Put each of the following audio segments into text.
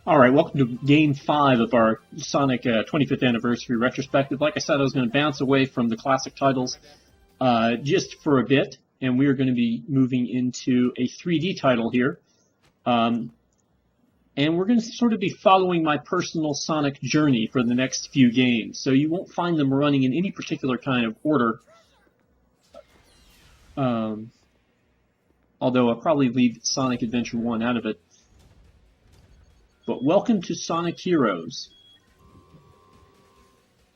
All right, welcome to Game 5 of our Sonic 25th Anniversary Retrospective. Like I said, I was going to bounce away from the classic titles just for a bit, and we are going to be moving into a 3D title here. And we're going to sort of be following my personal Sonic journey for the next few games. So you won't find them running in any particular kind of order. Although I'll probably leave Sonic Adventure 1 out of it. But welcome to Sonic Heroes.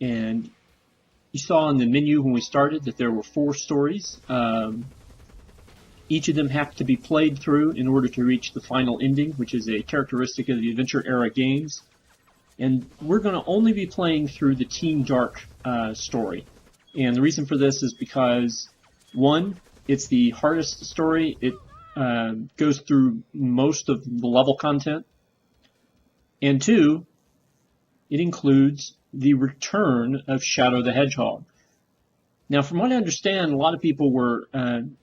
And you saw in the menu when we started that there were 4 stories. Each of them have to be played through in order to reach the final ending, which is a characteristic of the Adventure era games. And we're going to only be playing through the Team Dark story. And the reason for this is because, one, it's the hardest story. It goes through most of the level content. And 2, it includes the return of Shadow the Hedgehog. Now, from what I understand, a lot of people were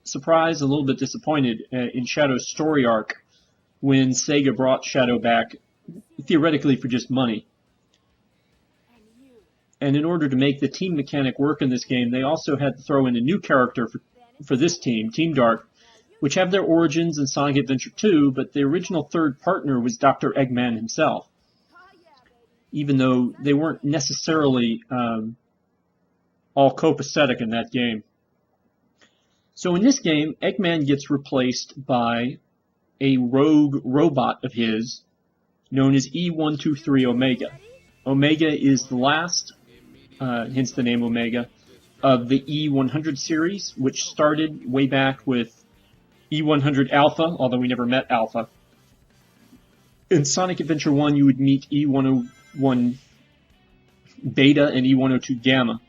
surprised, a little bit disappointed in Shadow's story arc when Sega brought Shadow back, theoretically for just money. And in order to make the team mechanic work in this game, they also had to throw in a new character for this team, Team Dark, which have their origins in Sonic Adventure 2, but the original third partner was Dr. Eggman himself, even though they weren't necessarily all copacetic in that game. So in this game, Eggman gets replaced by a rogue robot of his known as E123 Omega. Omega is the last, hence the name Omega, of the E100 series, which started way back with E100 Alpha, although we never met Alpha. In Sonic Adventure 1, you would meet E101 Beta and E102 Gamma.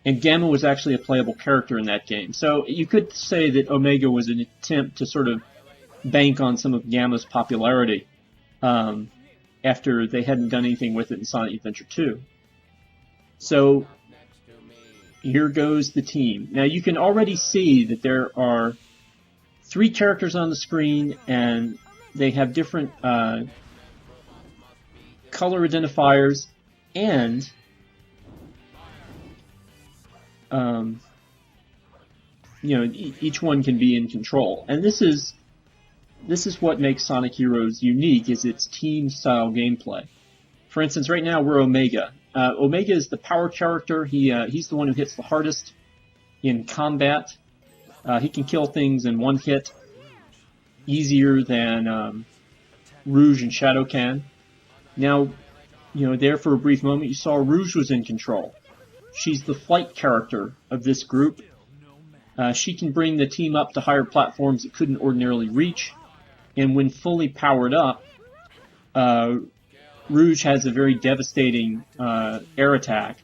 And Gamma was actually a playable character in that game. So you could say that Omega was an attempt to sort of bank on some of Gamma's popularity after they hadn't done anything with it in Sonic Adventure 2. So here goes the team. Now you can already see that there are 3 characters on the screen, and they have different color identifiers, and each one can be in control. And this is what makes Sonic Heroes unique, is its team-style gameplay. For instance, right now we're Omega. Omega is the power character. He's the one who hits the hardest in combat. He can kill things in one hit easier than Rouge and Shadow can. Now, there for a brief moment you saw Rouge was in control. She's the flight character of this group. She can bring the team up to higher platforms it couldn't ordinarily reach. And when fully powered up, Rouge has a very devastating air attack.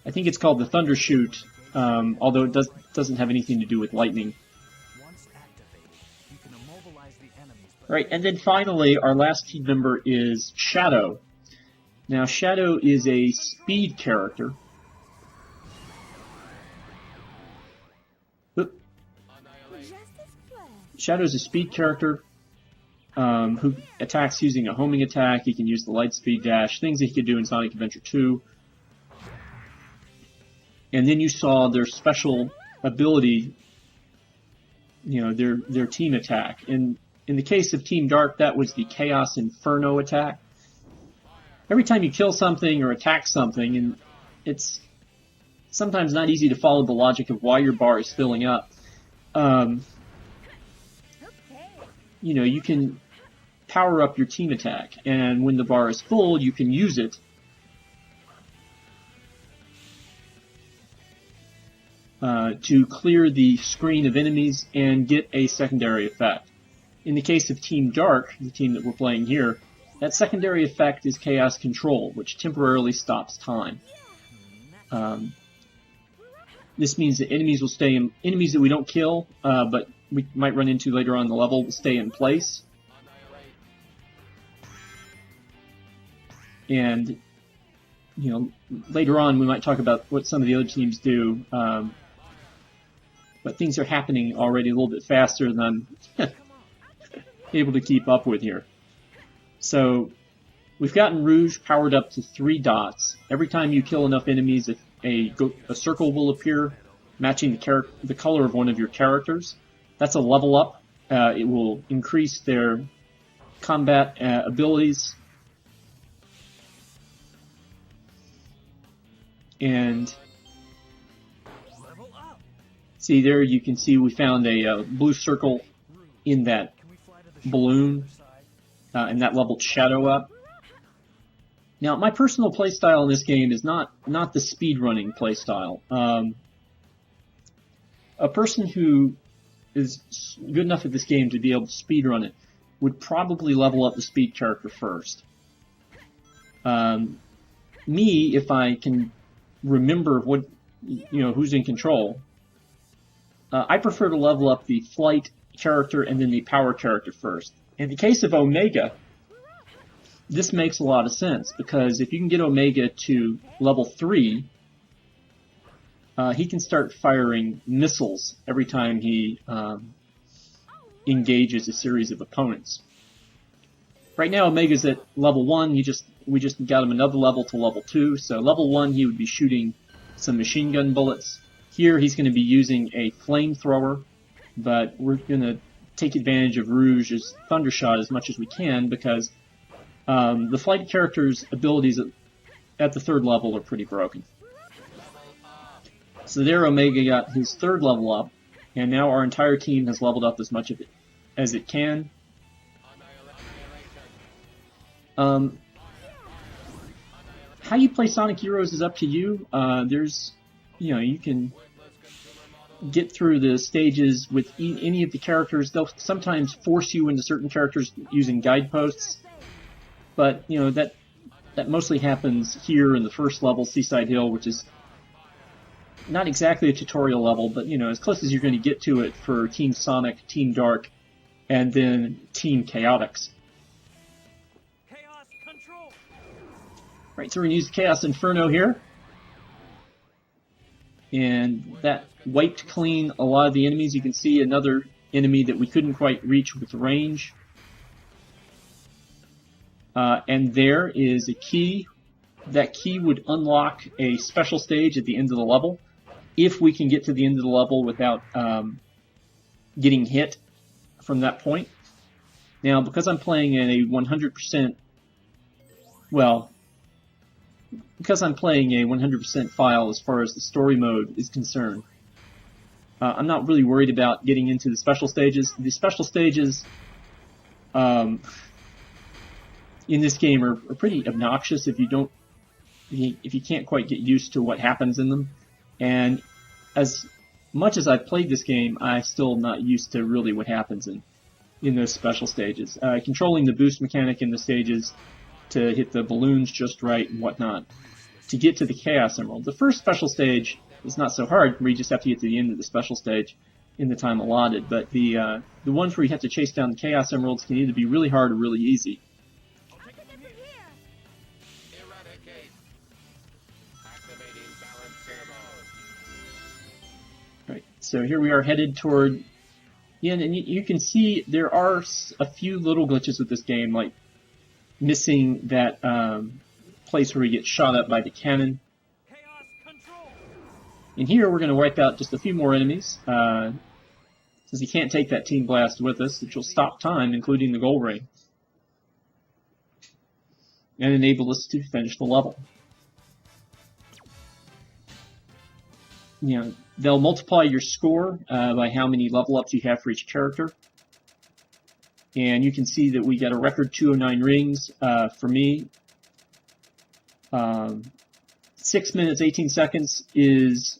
I think it's called the Thunder Shoot, although it doesn't have anything to do with lightning. Right, and then finally, our last team member is Shadow. Now, Shadow is a speed character. Shadow's a speed character who attacks using a homing attack. He can use the light speed dash, things that he could do in Sonic Adventure 2. And then you saw their special ability, their team attack. And in the case of Team Dark, that was the Chaos Inferno attack. Every time you kill something or attack something, and it's sometimes not easy to follow the logic of why your bar is filling up, you can power up your team attack. And when the bar is full, you can use it to clear the screen of enemies and get a secondary effect. In the case of Team Dark, the team that we're playing here, that secondary effect is Chaos Control, which temporarily stops time. This means that enemies that we don't kill, but we might run into later on in the level, will stay in place. And, later on we might talk about what some of the other teams do, but things are happening already a little bit faster than I'm able to keep up with here. So we've gotten Rouge powered up to 3 dots. Every time you kill enough enemies, a circle will appear, matching the color of one of your characters. That's a level up. It will increase their combat abilities. And see there, you can see we found a blue circle in that balloon, and that leveled Shadow up. Now, my personal playstyle in this game is not the speedrunning playstyle. A person who is good enough at this game to be able to speedrun it would probably level up the speed character first. Me, if I can remember who's in control, I prefer to level up the flight character and then the power character first. In the case of Omega, this makes a lot of sense, because if you can get Omega to level 3, he can start firing missiles every time he engages a series of opponents. Right now, Omega's at level 1. We just got him another level to level 2. So level 1, he would be shooting some machine gun bullets. Here, he's going to be using a flamethrower, but we're going to take advantage of Rouge's Thundershot as much as we can, because the flight character's abilities at the 3rd level are pretty broken. So there, Omega got his 3rd level up, and now our entire team has leveled up as much of it as it can. How you play Sonic Heroes is up to you. You can get through the stages with any of the characters. They'll sometimes force you into certain characters using guideposts, but that mostly happens here in the 1st level, Seaside Hill, which is not exactly a tutorial level, but as close as you're going to get to it for Team Sonic, Team Dark, and then Team Chaotix. Right, so we're going to use Chaos Inferno here. And that wiped clean a lot of the enemies. You can see another enemy that we couldn't quite reach with range. And there is a key. That key would unlock a special stage at the end of the level, if we can get to the end of the level without getting hit from that point. Now, because I'm playing in a 100%, because I'm playing a 100% file as far as the story mode is concerned, I'm not really worried about getting into the special stages. The special stages in this game are pretty obnoxious if you can't quite get used to what happens in them. And as much as I've played this game, I'm still not used to really what happens in those special stages. Controlling the boost mechanic in the stages to hit the balloons just right and whatnot to get to the Chaos Emerald. The first special stage is not so hard, where you just have to get to the end of the special stage in the time allotted, but the ones where you have to chase down the Chaos Emeralds can either be really hard or really easy. Right, so here we are headed toward the end, and you can see there are a few little glitches with this game, like missing that place where we get shot up by the cannon. And here we're going to wipe out just a few more enemies, since he can't take that Team Blast with us, which will stop time, including the goal ring, and enable us to finish the level. They'll multiply your score by how many level ups you have for each character. And you can see that we got a record 209 rings for me. 6 minutes, 18 seconds is,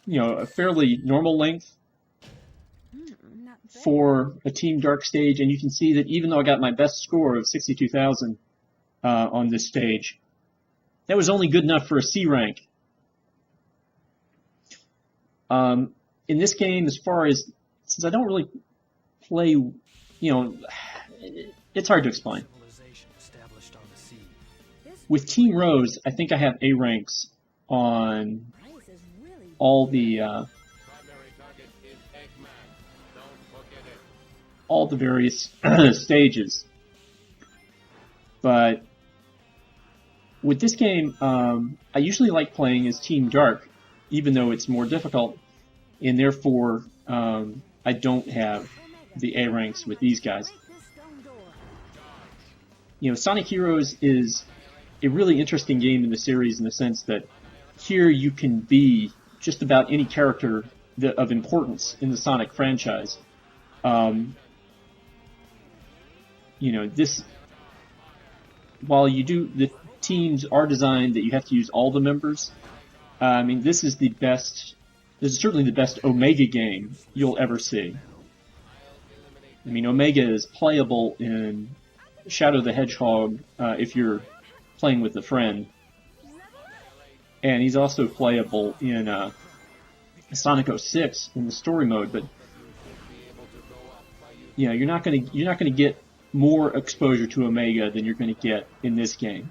a fairly normal length for a Team Dark stage. And you can see that even though I got my best score of 62,000 on this stage, that was only good enough for a C rank. In this game, since I don't really play, it's hard to explain. With Team Rose, I think I have A ranks on all the various stages. But with this game, I usually like playing as Team Dark, even though it's more difficult, and therefore I don't have the A ranks with these guys. You know, Sonic Heroes is a really interesting game in the series in the sense that here you can be just about any character of importance in the Sonic franchise. You know, while the teams are designed that you have to use all the members, I mean, this is certainly the best Omega game you'll ever see. I mean, Omega is playable in Shadow the Hedgehog if you're playing with a friend. And he's also playable in Sonic 06 in the story mode, but you know, you're not gonna get more exposure to Omega than you're going to get in this game.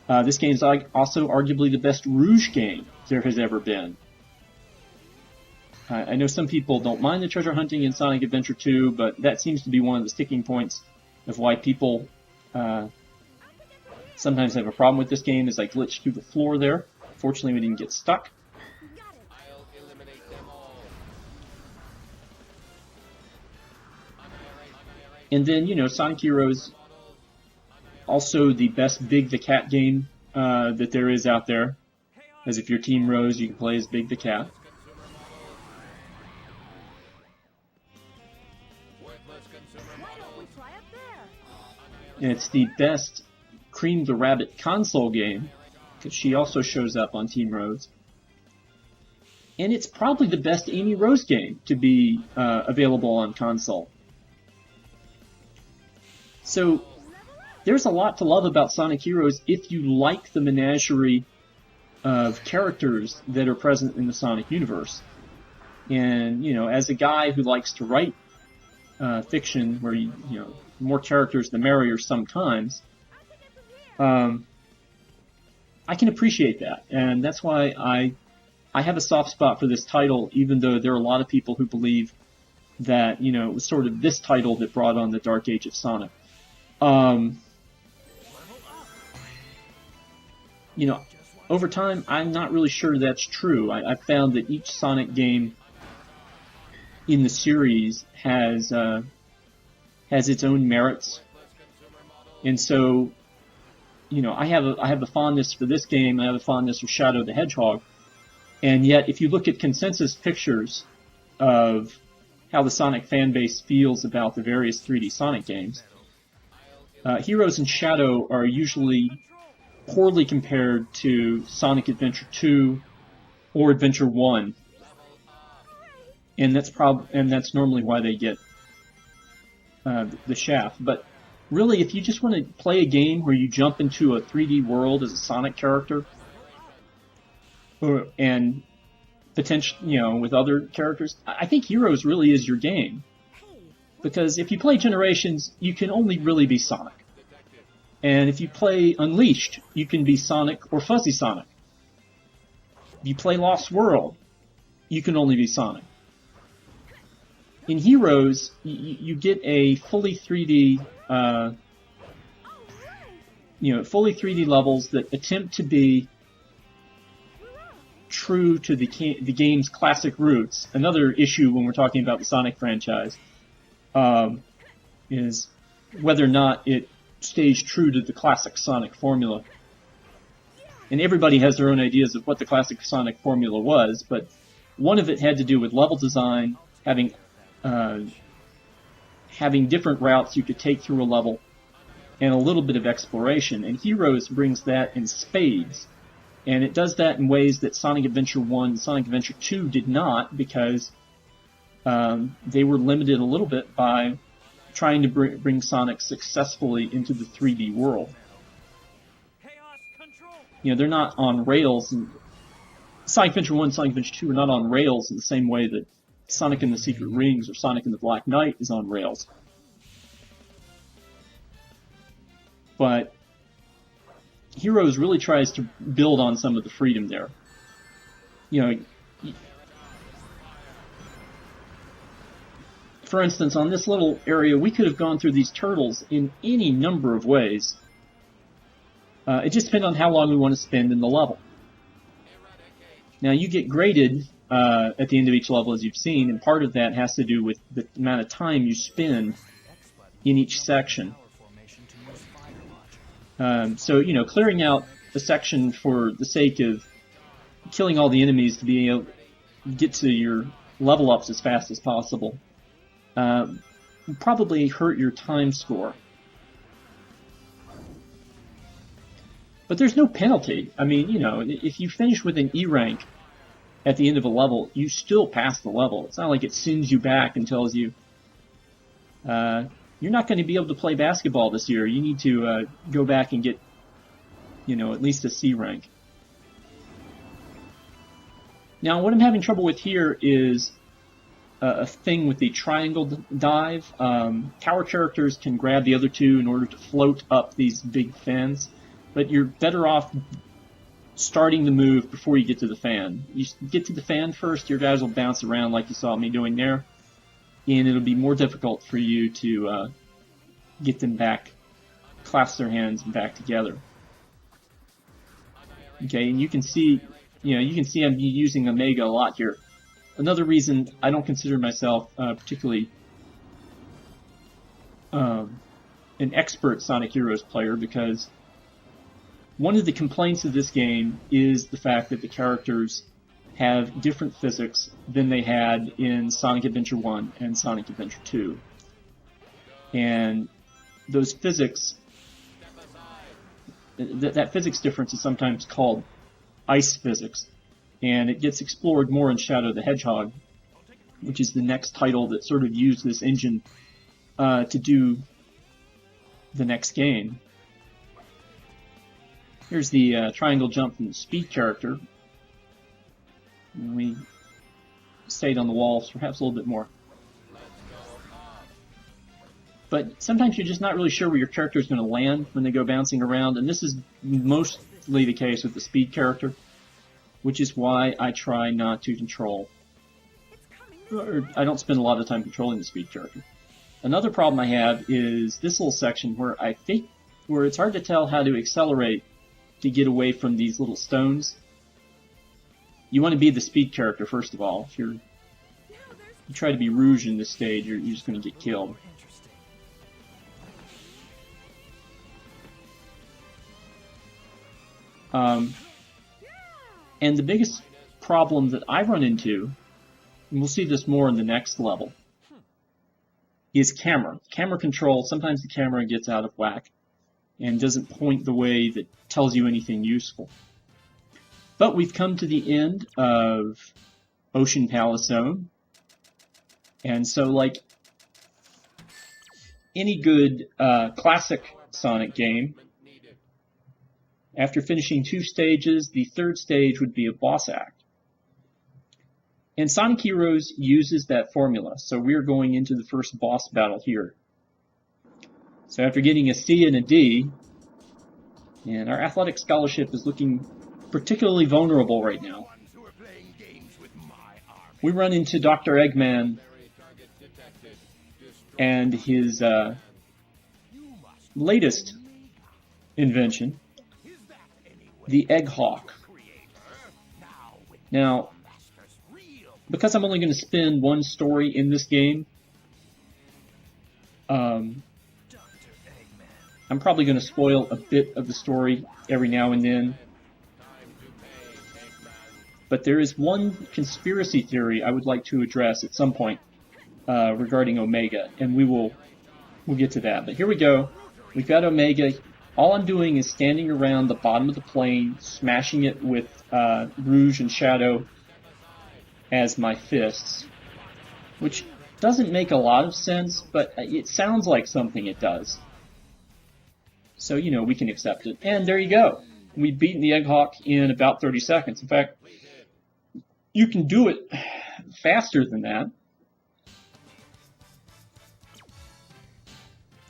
This game is also arguably the best Rouge game there has ever been. I know some people don't mind the treasure hunting in Sonic Adventure 2, but that seems to be one of the sticking points of why people sometimes have a problem with this game, is I glitched through the floor there. Fortunately, we didn't get stuck. And then, you know, Sonic Heroes, also the best Big the Cat game that there is out there. As if you're Team Rose, you can play as Big the Cat. And it's the best Cream the Rabbit console game, because she also shows up on Team Rose. And it's probably the best Amy Rose game to be available on console. So there's a lot to love about Sonic Heroes if you like the menagerie of characters that are present in the Sonic universe. And, you know, as a guy who likes to write fiction where, you know, more characters the merrier sometimes, I can appreciate that. And that's why I have a soft spot for this title, even though there are a lot of people who believe that, you know, it was sort of this title that brought on the Dark Age of Sonic. You know, over time, I'm not really sure that's true. I've found that each Sonic game in the series has its own merits, and so, you know, I have a fondness for this game. I have a fondness for Shadow the Hedgehog, and yet, if you look at consensus pictures of how the Sonic fan base feels about the various 3D Sonic games, Heroes and Shadow are usually poorly compared to Sonic Adventure 2 or Adventure 1, and that's normally why they get the shaft. But really, if you just want to play a game where you jump into a 3D world as a Sonic character, and potentially, you know, with other characters, I think Heroes really is your game. Because if you play Generations, you can only really be Sonic. And if you play Unleashed, you can be Sonic or Fuzzy Sonic. If you play Lost World, you can only be Sonic. In Heroes, you get a fully 3D, fully 3D levels that attempt to be true to the game's classic roots. Another issue when we're talking about the Sonic franchise is whether or not it stays true to the classic Sonic formula. And everybody has their own ideas of what the classic Sonic formula was, but one of it had to do with level design, having different routes you could take through a level, and a little bit of exploration. And Heroes brings that in spades. And it does that in ways that Sonic Adventure 1 and Sonic Adventure 2 did not, because they were limited a little bit by trying to bring Sonic successfully into the 3D world. You know, they're not on rails. And Sonic Adventure 1 and Sonic Adventure 2 are not on rails in the same way that Sonic and the Secret Rings or Sonic and the Black Knight is on rails. But Heroes really tries to build on some of the freedom there. You know, for instance, on this little area, we could have gone through these turtles in any number of ways, It just depends on how long we want to spend in the level. Now you get graded at the end of each level, as you've seen, and part of that has to do with the amount of time you spend in each section. So, you know, clearing out the section for the sake of killing all the enemies to be able to get to your level ups as fast as possible will probably hurt your time score. But there's no penalty. I mean, you know, if you finish with an E rank at the end of a level, you still pass the level. It's not like it sends you back and tells you, you're not going to be able to play basketball this year. You need to go back and get, you know, at least a C rank. Now, what I'm having trouble with here is a thing with the triangle dive. Tower characters can grab the other two in order to float up these big fans, but you're better off starting the move before you get to the fan. You get to the fan first, your guys will bounce around like you saw me doing there, and it'll be more difficult for you to get them back, clasp their hands back together. Okay, and you can see, I'm using Omega a lot here. Another reason I don't consider myself particularly an expert Sonic Heroes player, because one of the complaints of this game is the fact that the characters have different physics than they had in Sonic Adventure 1 and Sonic Adventure 2. And those physics, that physics difference is sometimes called ice physics. And it gets explored more in Shadow the Hedgehog, which is the next title that sort of used this engine to do the next game. Here's the triangle jump from the speed character. And we stayed on the walls perhaps a little bit more. But sometimes you're just not really sure where your character is going to land when they go bouncing around, and this is mostly the case with the speed character, which is why I try not to control, or I don't spend a lot of time controlling the speed character. Another problem I have is this little section where where it's hard to tell how to accelerate to get away from these little stones. You want to be the speed character first of all. If you try to be Rouge in this stage, you're just going to get killed. And the biggest problem that I run into, and we'll see this more in the next level, is camera. Camera control. Sometimes the camera gets out of whack and doesn't point the way that tells you anything useful. But we've come to the end of Ocean Palace Zone. And so, like any good classic Sonic game, after finishing 2 stages, the 3rd stage would be a boss act. And Sonic Heroes uses that formula, so we're going into the first boss battle here. So after getting a C and a D, and our athletic scholarship is looking particularly vulnerable right now, we run into Dr. Eggman and his latest invention, the Egg Hawk. Now, because I'm only going to spend one story in this game, I'm probably going to spoil a bit of the story every now and then. But there is one conspiracy theory I would like to address at some point regarding Omega, and we'll get to that. But here we go. We've got Omega. All I'm doing is standing around the bottom of the plane, smashing it with Rouge and Shadow as my fists, which doesn't make a lot of sense, but it sounds like something it does. So, you know, we can accept it. And there you go. We've beaten the Egg Hawk in about 30 seconds. In fact, you can do it faster than that.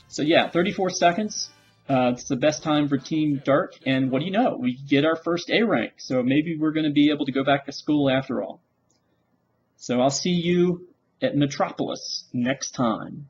So yeah, 34 seconds. It's the best time for Team Dark, and what do you know? We get our first A rank, so maybe we're going to be able to go back to school after all. So I'll see you at Metropolis next time.